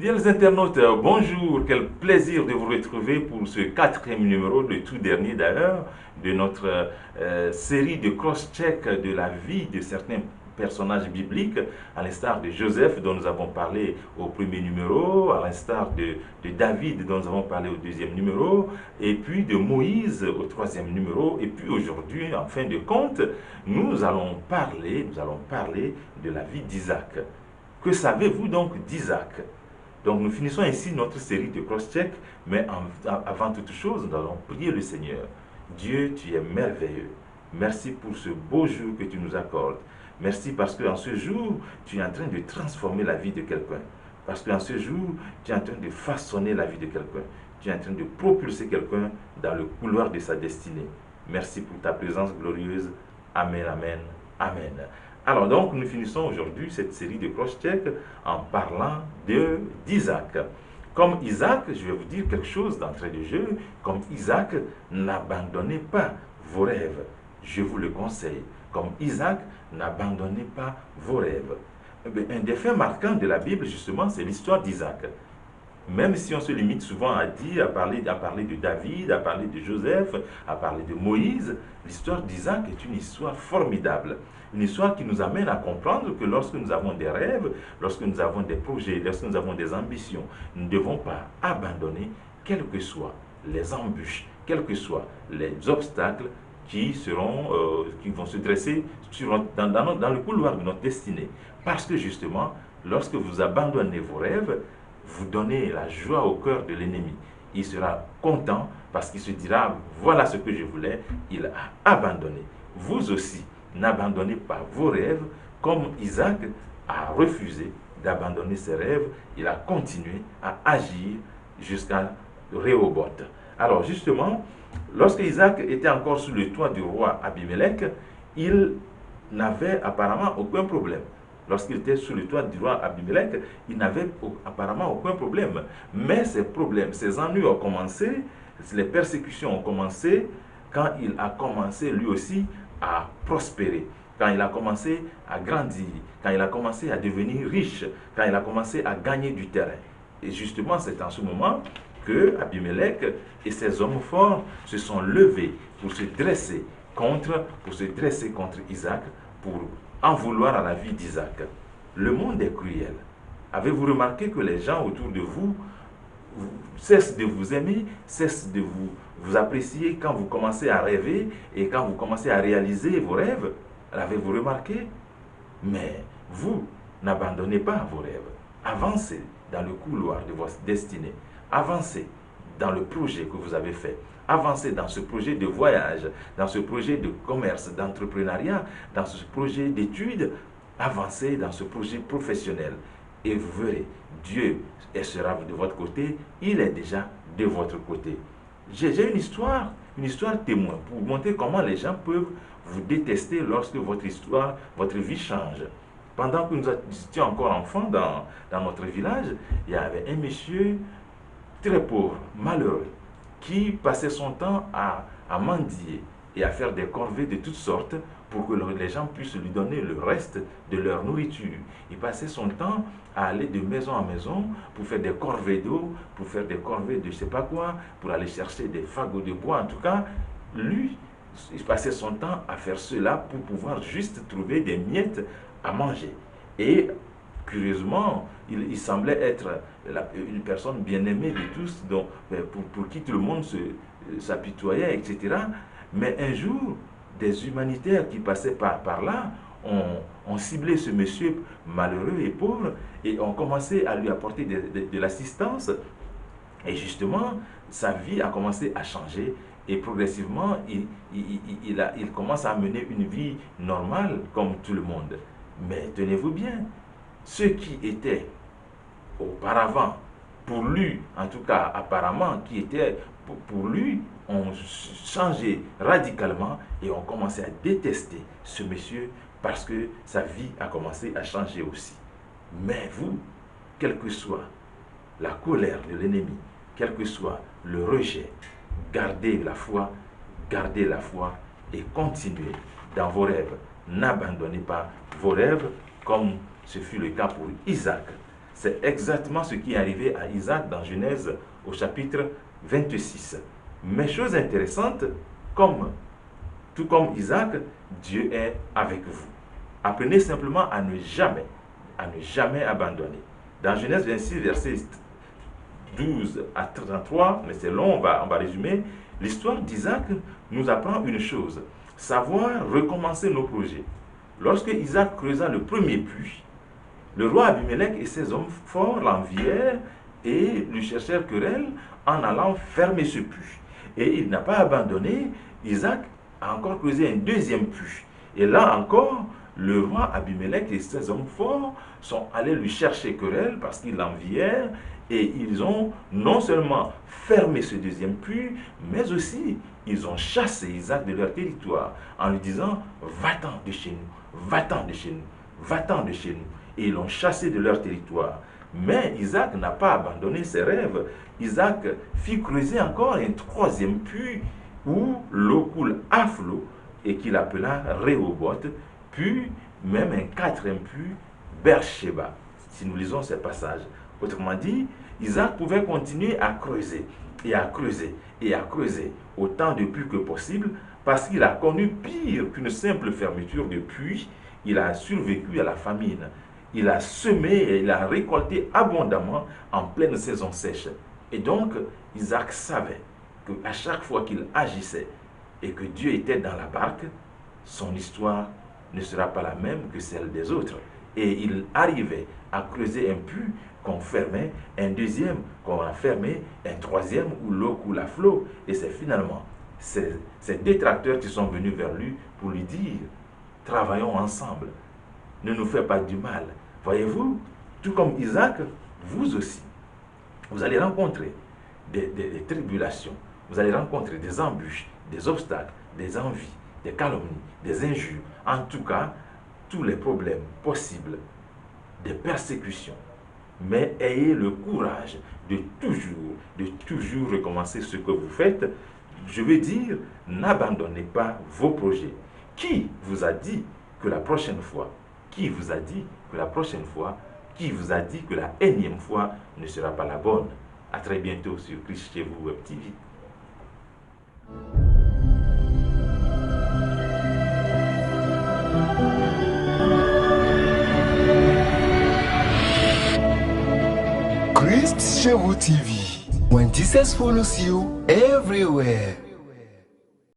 Fidèles internautes, bonjour, quel plaisir de vous retrouver pour ce quatrième numéro, le tout dernier d'ailleurs, de notre série de cross-check de la vie de certains personnages bibliques, à l'instar de Joseph dont nous avons parlé au premier numéro, à l'instar de David dont nous avons parlé au deuxième numéro, et puis de Moïse au troisième numéro, et puis aujourd'hui, en fin de compte, nous allons parler de la vie d'Isaac. Que savez-vous donc d'Isaac? Donc nous finissons ainsi notre série de cross-check, mais avant toute chose, nous allons prier le Seigneur. Dieu, tu es merveilleux. Merci pour ce beau jour que tu nous accordes. Merci parce qu'en ce jour, tu es en train de transformer la vie de quelqu'un. Parce qu'en ce jour, tu es en train de façonner la vie de quelqu'un. Tu es en train de propulser quelqu'un dans le couloir de sa destinée. Merci pour ta présence glorieuse. Amen, amen, amen. Alors donc, nous finissons aujourd'hui cette série de cross-check en parlant d'Isaac. Comme Isaac, je vais vous dire quelque chose d'entrée de jeu, comme Isaac, n'abandonnez pas vos rêves. Je vous le conseille. Comme Isaac, n'abandonnez pas vos rêves. Un des faits marquants de la Bible, justement, c'est l'histoire d'Isaac. Même si on se limite souvent à parler de David, à parler de Joseph, à parler de Moïse, l'histoire d'Isaac est une histoire formidable. Une histoire qui nous amène à comprendre que lorsque nous avons des rêves, lorsque nous avons des projets, lorsque nous avons des ambitions, nous ne devons pas abandonner, quelles que soient les embûches, quels que soient les obstacles qui vont se dresser dans le couloir de notre destinée. Parce que justement, lorsque vous abandonnez vos rêves, vous donnez la joie au cœur de l'ennemi. Il sera content parce qu'il se dira, voilà ce que je voulais, il a abandonné. Vous aussi, n'abandonnez pas vos rêves, comme Isaac a refusé d'abandonner ses rêves, il a continué à agir jusqu'à Rehoboth. Alors justement, lorsque Isaac était encore sous le toit du roi Abimelech, il n'avait apparemment aucun problème. Lorsqu'il était sous le toit du roi Abimelech, il n'avait apparemment aucun problème. Mais ces problèmes, ces ennuis ont commencé, les persécutions ont commencé quand il a commencé lui aussi à prospérer, quand il a commencé à grandir, quand il a commencé à devenir riche, quand il a commencé à gagner du terrain. Et justement, c'est en ce moment que Abimelech et ses hommes forts se sont levés pour se dresser contre Isaac, pour en vouloir à la vie d'Isaac. Le monde est cruel. Avez-vous remarqué que les gens autour de vous cessent de vous aimer, cessent de vous apprécier quand vous commencez à rêver et quand vous commencez à réaliser vos rêves? L'avez-vous remarqué? Mais vous, n'abandonnez pas vos rêves. Avancez dans le couloir de votre destinée. Avancez dans le projet que vous avez fait. Avancez dans ce projet de voyage, dans ce projet de commerce, d'entrepreneuriat, dans ce projet d'études. Avancez dans ce projet professionnel. Et vous verrez, Dieu sera de votre côté, il est déjà de votre côté. J'ai une histoire témoin pour vous montrer comment les gens peuvent vous détester lorsque votre vie change. Pendant que nous étions encore enfants dans notre village, il y avait un monsieur très pauvre, malheureux, qui passait son temps à mendier et à faire des corvées de toutes sortes pour que les gens puissent lui donner le reste de leur nourriture. Il passait son temps à aller de maison en maison pour faire des corvées d'eau, pour faire des corvées de je ne sais pas quoi, pour aller chercher des fagots de bois. En tout cas, lui, il passait son temps à faire cela pour pouvoir juste trouver des miettes à manger. Et curieusement, il semblait être une personne bien aimée de tous, donc, pour qui tout le monde s'apitoyait, etc. Mais un jour, des humanitaires qui passaient par là ont ciblé ce monsieur malheureux et pauvre et ont commencé à lui apporter de l'assistance. Et justement, sa vie a commencé à changer et progressivement, il commence à mener une vie normale comme tout le monde. Mais tenez-vous bien, ceux qui étaient auparavant, pour lui, en tout cas apparemment, qui étaient pour lui, ont changé radicalement et ont commencé à détester ce monsieur parce que sa vie a commencé à changer aussi. Mais vous, quelle que soit la colère de l'ennemi, quel que soit le rejet, gardez la foi et continuez dans vos rêves. N'abandonnez pas vos rêves comme ce fut le cas pour Isaac. C'est exactement ce qui est arrivé à Isaac dans Genèse au chapitre 26. Mais chose intéressante, tout comme Isaac, Dieu est avec vous. Apprenez simplement à ne jamais abandonner. Dans Genèse 26, verset 12 à 33, mais c'est long, on va résumer. L'histoire d'Isaac nous apprend une chose, savoir recommencer nos projets. Lorsque Isaac creusa le premier puits, le roi Abimelech et ses hommes forts l'envièrent et lui cherchèrent querelle en allant fermer ce puits. Et il n'a pas abandonné, Isaac a encore creusé un deuxième puits. Et là encore, le roi Abimelech et ses hommes forts sont allés lui chercher querelle parce qu'ils l'envièrent et ils ont non seulement fermé ce deuxième puits, mais aussi ils ont chassé Isaac de leur territoire en lui disant « Va-t'en de chez nous, va-t'en de chez nous, va-t'en de chez nous ». Et ils l'ont chassé de leur territoire. Mais Isaac n'a pas abandonné ses rêves. Isaac fit creuser encore un troisième puits où l'eau coule à flot et qu'il appela Rehoboth, puis même un quatrième puits, Beersheba, si nous lisons ces passages. Autrement dit, Isaac pouvait continuer à creuser et à creuser et à creuser autant de puits que possible parce qu'il a connu pire qu'une simple fermeture de puits. Il a survécu à la famine. Il a semé et il a récolté abondamment en pleine saison sèche. Et donc, Isaac savait qu'à chaque fois qu'il agissait et que Dieu était dans la barque, son histoire ne sera pas la même que celle des autres. Et il arrivait à creuser un puits qu'on fermait, un deuxième qu'on a fermé, un troisième où l'eau coule à flot. Et c'est finalement ces détracteurs qui sont venus vers lui pour lui dire « Travaillons ensemble, ne nous fais pas du mal ». Voyez-vous, tout comme Isaac, vous aussi, vous allez rencontrer des tribulations, vous allez rencontrer des embûches, des obstacles, des envies, des calomnies, des injures, en tout cas, tous les problèmes possibles, des persécutions. Mais ayez le courage de toujours recommencer ce que vous faites. Je veux dire, n'abandonnez pas vos projets. Qui vous a dit que la prochaine fois, qui vous a dit que la prochaine fois, qui vous a dit que la énième fois ne sera pas la bonne? À très bientôt sur Christ chez vous Web TV. Christ chez vous TV. When Jesus follows you everywhere.